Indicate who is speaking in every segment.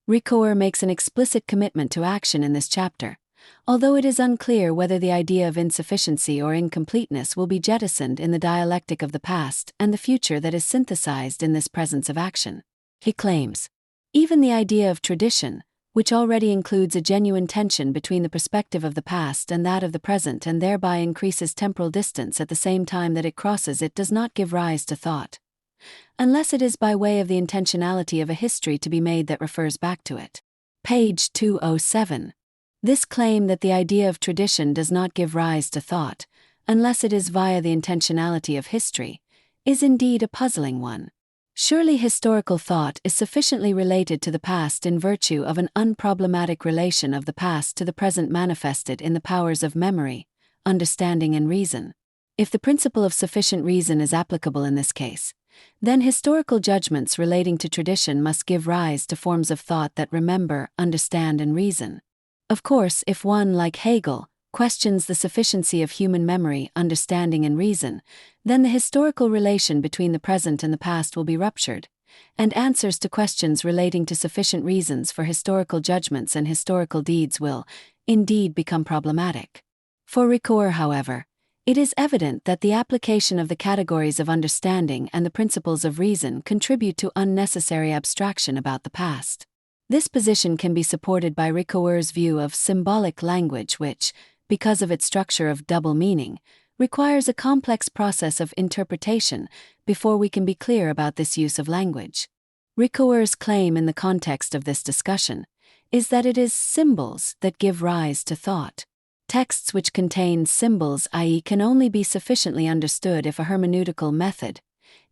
Speaker 1: Ricoeur makes an explicit commitment to action in this chapter, although it is unclear whether the idea of insufficiency or incompleteness will be jettisoned in the dialectic of the past and the future that is synthesized in this presence of action. He claims, even the idea of tradition, which already includes a genuine tension between the perspective of the past and that of the present and thereby increases temporal distance at the same time that it crosses it, does not give rise to thought, unless it is by way of the intentionality of a history to be made that refers back to it. Page 207. This claim that the idea of tradition does not give rise to thought, unless it is via the intentionality of history, is indeed a puzzling one. Surely historical thought is sufficiently related to the past in virtue of an unproblematic relation of the past to the present manifested in the powers of memory, understanding and reason. If the principle of sufficient reason is applicable in this case, then historical judgments relating to tradition must give rise to forms of thought that remember, understand and reason. Of course, if one, like Hegel, questions the sufficiency of human memory, understanding and reason, then the historical relation between the present and the past will be ruptured, and answers to questions relating to sufficient reasons for historical judgments and historical deeds will, indeed, become problematic. For Ricoeur, however, it is evident that the application of the categories of understanding and the principles of reason contribute to unnecessary abstraction about the past. This position can be supported by Ricoeur's view of symbolic language which, because of its structure of double meaning, requires a complex process of interpretation before we can be clear about this use of language. Ricoeur's claim in the context of this discussion is that it is symbols that give rise to thought. Texts which contain symbols, i.e., can only be sufficiently understood if a hermeneutical method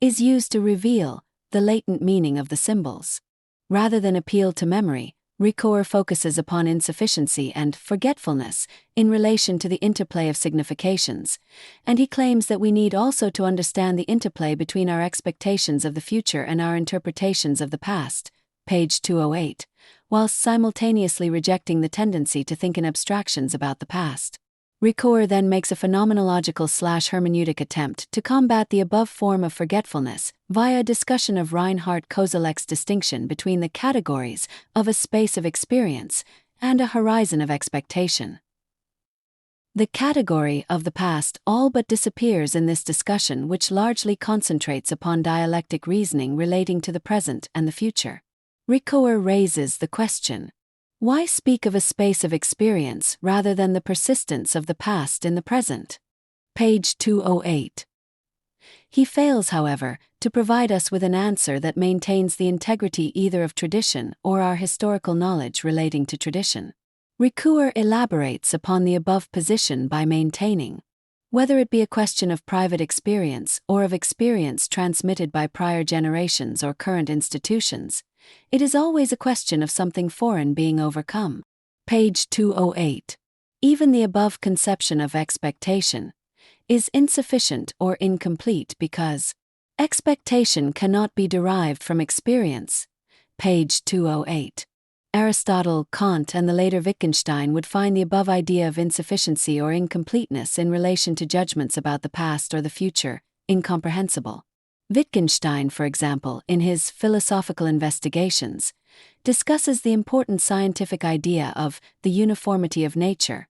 Speaker 1: is used to reveal the latent meaning of the symbols. Rather than appeal to memory, Ricoeur focuses upon insufficiency and forgetfulness in relation to the interplay of significations, and he claims that we need also to understand the interplay between our expectations of the future and our interpretations of the past, page 208, whilst simultaneously rejecting the tendency to think in abstractions about the past. Ricoeur then makes a phenomenological/hermeneutic attempt to combat the above form of forgetfulness via a discussion of Reinhard Koselleck's distinction between the categories of a space of experience and a horizon of expectation. The category of the past all but disappears in this discussion, which largely concentrates upon dialectic reasoning relating to the present and the future. Ricoeur raises the question, why speak of a space of experience rather than the persistence of the past in the present? Page 208. He fails, however, to provide us with an answer that maintains the integrity either of tradition or our historical knowledge relating to tradition. Ricoeur elaborates upon the above position by maintaining, whether it be a question of private experience or of experience transmitted by prior generations or current institutions, it is always a question of something foreign being overcome. Page 208. Even the above conception of expectation is insufficient or incomplete because expectation cannot be derived from experience. Page 208. Aristotle, Kant, and the later Wittgenstein would find the above idea of insufficiency or incompleteness in relation to judgments about the past or the future incomprehensible. Wittgenstein, for example, in his Philosophical Investigations, discusses the important scientific idea of the uniformity of nature,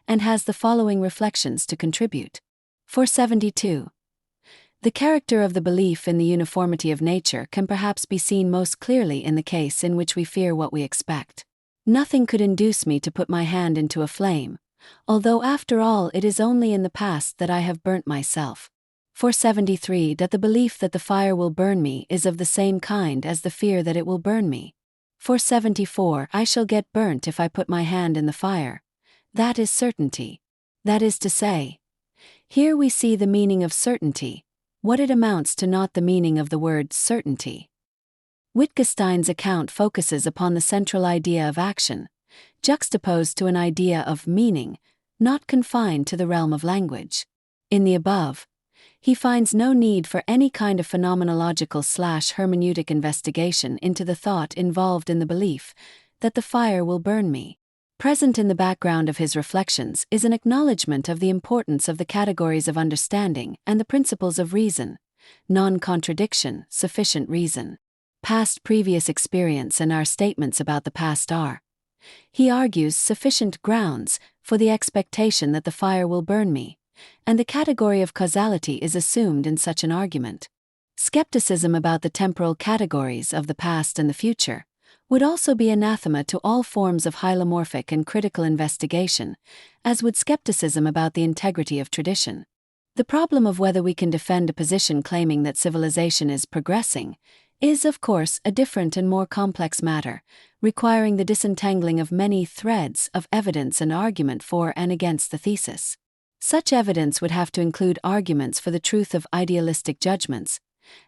Speaker 1: and has the following reflections to contribute. 472. The character of the belief in the uniformity of nature can perhaps be seen most clearly in the case in which we fear what we expect. Nothing could induce me to put my hand into a flame, although after all it is only in the past that I have burnt myself. 473. That the belief that the fire will burn me is of the same kind as the fear that it will burn me. 474. I shall get burnt if I put my hand in the fire. That is certainty. That is to say, here we see the meaning of certainty, what it amounts to, not the meaning of the word certainty. Wittgenstein's account focuses upon the central idea of action, juxtaposed to an idea of meaning, not confined to the realm of language. In the above, he finds no need for any kind of phenomenological/hermeneutic investigation into the thought involved in the belief that the fire will burn me. Present in the background of his reflections is an acknowledgement of the importance of the categories of understanding and the principles of reason, non-contradiction, sufficient reason. past previous experience and our statements about the past are, he argues, sufficient grounds for the expectation that the fire will burn me, and the category of causality is assumed in such an argument. Skepticism about the temporal categories of the past and the future would also be anathema to all forms of hylomorphic and critical investigation, as would skepticism about the integrity of tradition. The problem of whether we can defend a position claiming that civilization is progressing is, of course, a different and more complex matter, requiring the disentangling of many threads of evidence and argument for and against the thesis. Such evidence would have to include arguments for the truth of idealistic judgments,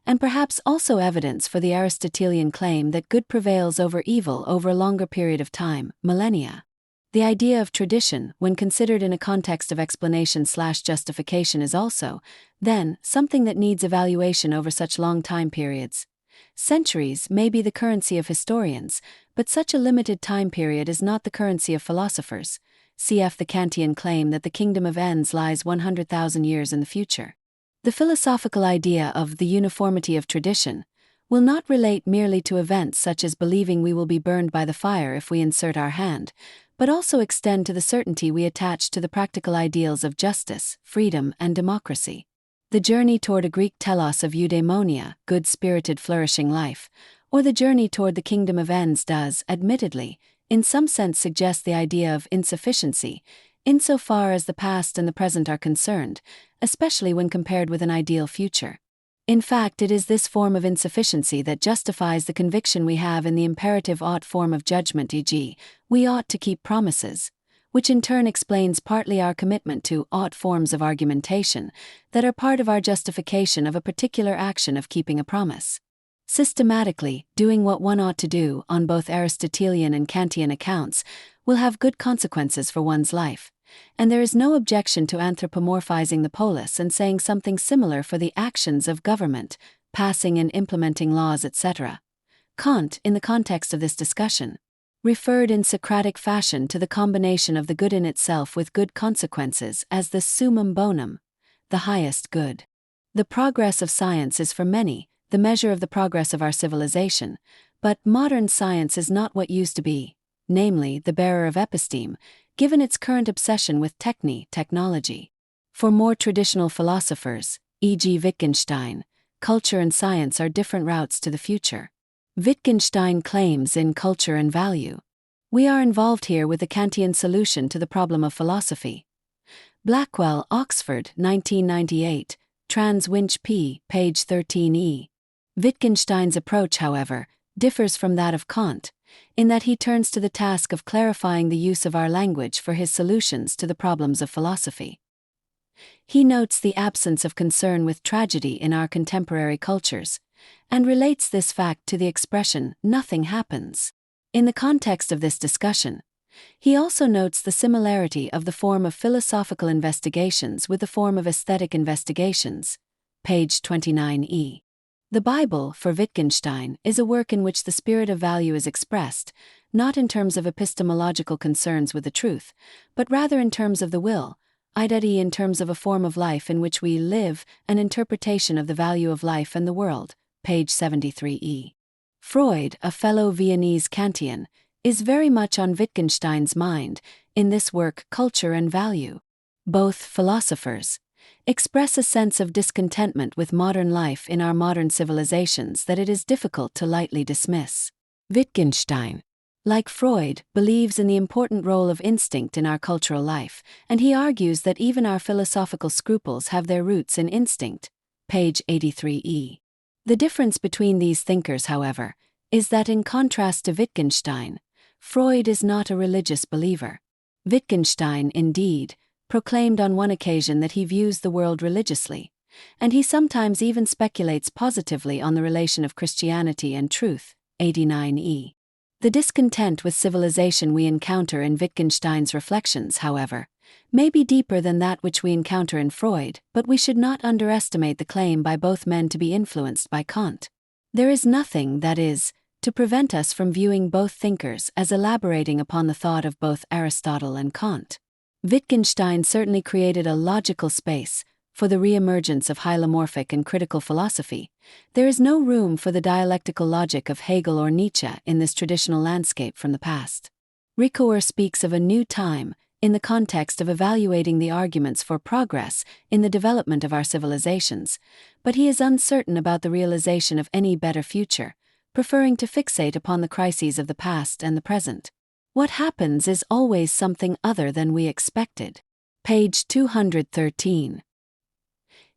Speaker 1: and perhaps also evidence for the Aristotelian claim that good prevails over evil over a longer period of time, millennia. The idea of tradition, when considered in a context of explanation/justification, is also, then, something that needs evaluation over such long time periods. Centuries may be the currency of historians, but such a limited time period is not the currency of philosophers. Cf. the Kantian claim that the kingdom of ends lies 100,000 years in the future. The philosophical idea of the uniformity of tradition will not relate merely to events such as believing we will be burned by the fire if we insert our hand, but also extend to the certainty we attach to the practical ideals of justice, freedom, and democracy. The journey toward a Greek telos of eudaimonia, good-spirited flourishing life, or the journey toward the kingdom of ends does, admittedly, in some sense suggest the idea of insufficiency, insofar as the past and the present are concerned, especially when compared with an ideal future. In fact, it is this form of insufficiency that justifies the conviction we have in the imperative ought form of judgment, e.g., we ought to keep promises, which in turn explains partly our commitment to ought forms of argumentation that are part of our justification of a particular action of keeping a promise. Systematically, doing what one ought to do on both Aristotelian and Kantian accounts will have good consequences for one's life, and there is no objection to anthropomorphizing the polis and saying something similar for the actions of government, passing and implementing laws, etc. Kant, in the context of this discussion, referred in Socratic fashion to the combination of the good in itself with good consequences as the summum bonum, the highest good. The progress of science is for many the measure of the progress of our civilization, but modern science is not what used to be, namely the bearer of episteme, given its current obsession with technology. For more traditional philosophers, e.g. Wittgenstein, culture and science are different routes to the future. Wittgenstein claims in Culture and Value, we are involved here with the Kantian solution to the problem of philosophy. Blackwell, Oxford, 1998, Trans Winch p. page 13e. Wittgenstein's approach, however, differs from that of Kant, in that he turns to the task of clarifying the use of our language for his solutions to the problems of philosophy. He notes the absence of concern with tragedy in our contemporary cultures, and relates this fact to the expression, nothing happens. In the context of this discussion, he also notes the similarity of the form of philosophical investigations with the form of aesthetic investigations, page 29e. The Bible, for Wittgenstein, is a work in which the spirit of value is expressed, not in terms of epistemological concerns with the truth, but rather in terms of the will, i.e. in terms of a form of life in which we live, an interpretation of the value of life and the world, page 73e. Freud, a fellow Viennese Kantian, is very much on Wittgenstein's mind in this work Culture and Value. Both philosophers express a sense of discontentment with modern life in our modern civilizations that it is difficult to lightly dismiss. Wittgenstein, like Freud, believes in the important role of instinct in our cultural life, and he argues that even our philosophical scruples have their roots in instinct, page 83e. The difference between these thinkers, however, is that in contrast to Wittgenstein, Freud is not a religious believer. Wittgenstein, indeed, proclaimed on one occasion that he views the world religiously, and he sometimes even speculates positively on the relation of Christianity and truth, 89e. The discontent with civilization we encounter in Wittgenstein's reflections, however, may be deeper than that which we encounter in Freud, but we should not underestimate the claim by both men to be influenced by Kant. There is nothing, that is, to prevent us from viewing both thinkers as elaborating upon the thought of both Aristotle and Kant. Wittgenstein certainly created a logical space for the re-emergence of hylomorphic and critical philosophy, there is no room for the dialectical logic of Hegel or Nietzsche in this traditional landscape from the past. Ricoeur speaks of a new time in the context of evaluating the arguments for progress in the development of our civilizations, but he is uncertain about the realization of any better future, preferring to fixate upon the crises of the past and the present. What happens is always something other than we expected. Page 213.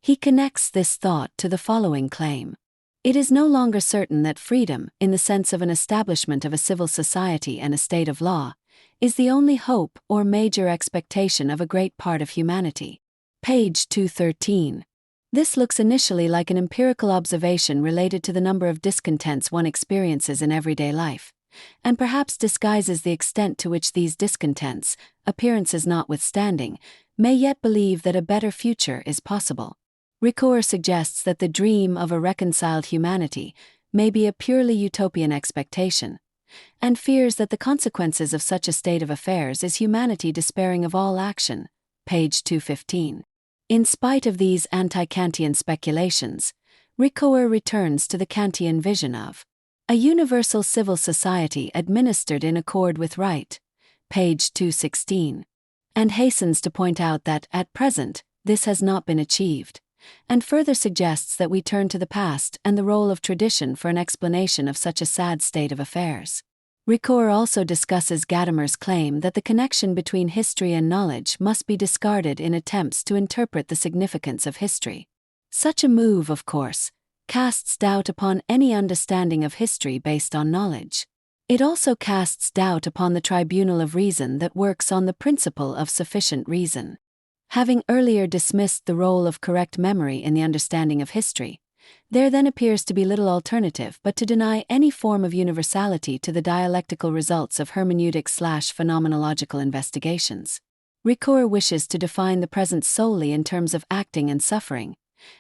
Speaker 1: He connects this thought to the following claim. It is no longer certain that freedom, in the sense of an establishment of a civil society and a state of law, is the only hope or major expectation of a great part of humanity. Page 213. This looks initially like an empirical observation related to the number of discontents one experiences in everyday life, and perhaps disguises the extent to which these discontents, appearances notwithstanding, may yet believe that a better future is possible. Ricoeur suggests that the dream of a reconciled humanity may be a purely utopian expectation, and fears that the consequences of such a state of affairs is humanity despairing of all action. Page 215. In spite of these anti-Kantian speculations, Ricoeur returns to the Kantian vision of a universal civil society administered in accord with right. Page 216. And hastens to point out that, at present, this has not been achieved, and further suggests that we turn to the past and the role of tradition for an explanation of such a sad state of affairs. Ricoeur also discusses Gadamer's claim that the connection between history and knowledge must be discarded in attempts to interpret the significance of history. Such a move, of course, casts doubt upon any understanding of history based on knowledge. It also casts doubt upon the tribunal of reason that works on the principle of sufficient reason. Having earlier dismissed the role of correct memory in the understanding of history, there then appears to be little alternative but to deny any form of universality to the dialectical results of hermeneutic/phenomenological investigations. Ricoeur wishes to define the present solely in terms of acting and suffering,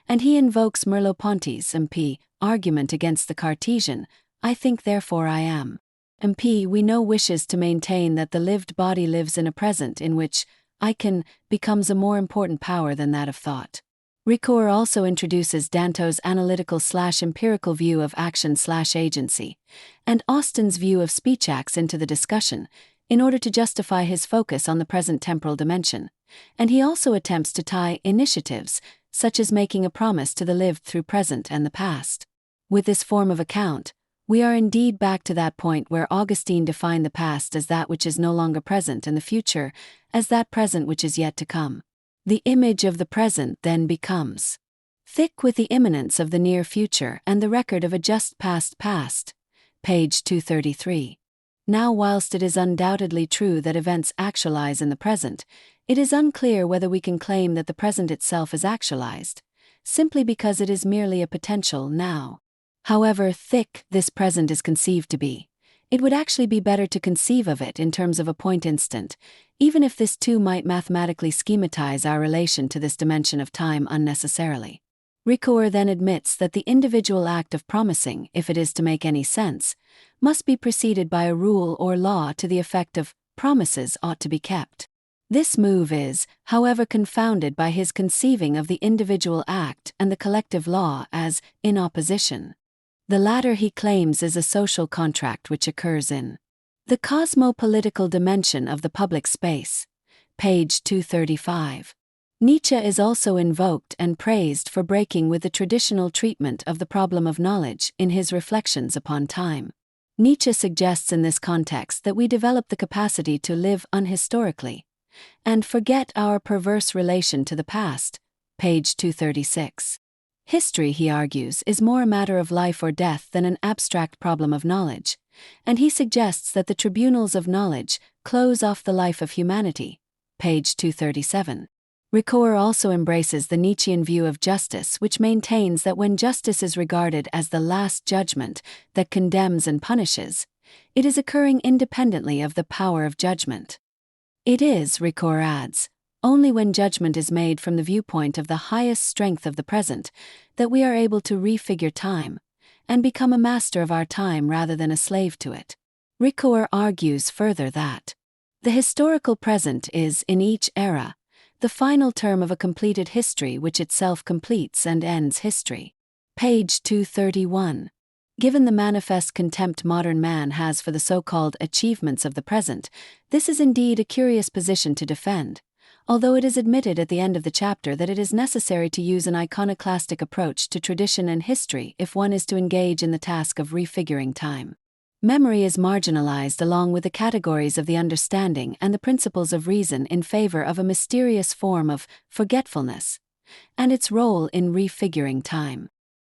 Speaker 1: and he invokes Merleau-Ponty's MP argument against the Cartesian, I think therefore I am. MP we know wishes to maintain that the lived body lives in a present in which I can becomes a more important power than that of thought. Ricoeur also introduces Danto's analytical/empirical view of action/agency, and Austin's view of speech acts into the discussion, in order to justify his focus on the present temporal dimension, and he also attempts to tie initiatives, such as making a promise to the lived through present and the past. With this form of account, we are indeed back to that point where Augustine defined the past as that which is no longer present and the future as that present which is yet to come. The image of the present then becomes thick with the imminence of the near future and the record of a just past. Page 233. Now, whilst it is undoubtedly true that events actualize in the present, it is unclear whether we can claim that the present itself is actualized, simply because it is merely a potential now. However thick this present is conceived to be, it would actually be better to conceive of it in terms of a point instant, even if this too might mathematically schematize our relation to this dimension of time unnecessarily. Ricoeur then admits that the individual act of promising, if it is to make any sense, must be preceded by a rule or law to the effect of promises ought to be kept. This move is, however, confounded by his conceiving of the individual act and the collective law as in opposition. The latter he claims is a social contract which occurs in the cosmopolitical dimension of the public space. Page 235. Nietzsche is also invoked and praised for breaking with the traditional treatment of the problem of knowledge in his reflections upon time. Nietzsche suggests in this context that we develop the capacity to live unhistorically and forget our perverse relation to the past. Page 236. History, he argues, is more a matter of life or death than an abstract problem of knowledge, and he suggests that the tribunals of knowledge close off the life of humanity. Page 237. Ricoeur also embraces the Nietzschean view of justice, which maintains that when justice is regarded as the last judgment that condemns and punishes, it is occurring independently of the power of judgment. It is, Ricoeur adds, only when judgment is made from the viewpoint of the highest strength of the present that we are able to refigure time and become a master of our time rather than a slave to it. Ricoeur argues further that the historical present is, in each era, the final term of a completed history which itself completes and ends history. Page 231. Given the manifest contempt modern man has for the so-called achievements of the present, this is indeed a curious position to defend, although it is admitted at the end of the chapter that it is necessary to use an iconoclastic approach to tradition and history if one is to engage in the task of refiguring time. Memory is marginalized along with the categories of the understanding and the principles of reason in favor of a mysterious form of forgetfulness, and its role in refiguring time.